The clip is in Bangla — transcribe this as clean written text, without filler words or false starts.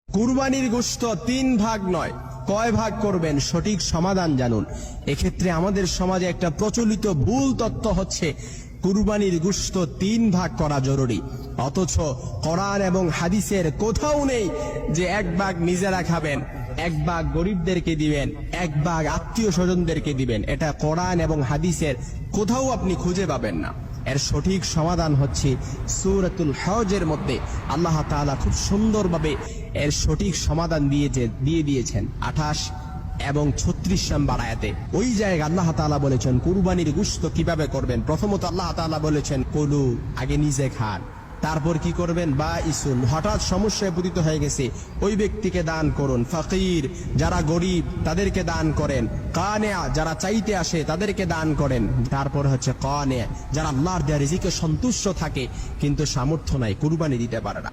কুরবানির গোশত 3 ভাগ নয়, কয় ভাগ করবেন সঠিক সমাধান জানুন। এক্ষেত্রে আমাদের সমাজে একটা প্রচলিত ভুল তত্ত্ব হচ্ছে কুরবানির গোশত 3 ভাগ করা জরুরি, অথচ কোরআন এবং হাদিসের কোথাও নেই যে 1 ভাগ নিজেরা খাবেন, 1 ভাগ গরিবদেরকে দিবেন, 1 ভাগ আত্মীয় স্বজনদেরকে দিবেন। এটা কোরআন এবং হাদিসের কোথাও আপনি খুঁজে পাবেন না। এর সঠিক সমাধান হচ্ছে সূরাতুল হজের মধ্যে আল্লাহ তাআলা খুব সুন্দরভাবে এর সঠিক সমাধান দিয়ে দিয়েছেন 28 এবং 36 নম্বর আয়াতে। ওই জায়গায় আল্লাহ তাআলা বলেছেন কুরবানির গোশত কিভাবে করবেন। প্রথমত আল্লাহ তাআলা বলেছেন কুলু, আগে নিজে খান, তারপর কি করবেন বা ইসুন, হঠাৎ সমস্যায় পতিত হয়ে গেছে ওই ব্যক্তিকে দান করুন, ফকির যারা গরিব তাদেরকে দান করেন, কানেয়া যারা চাইতে আসে তাদেরকে দান করেন, তারপর হচ্ছে কানে যারা আল্লাহর দেয়া রিজিকে সন্তুষ্ট থাকে কিন্তু সামর্থ্য নাই কুরবানি দিতে পারে না।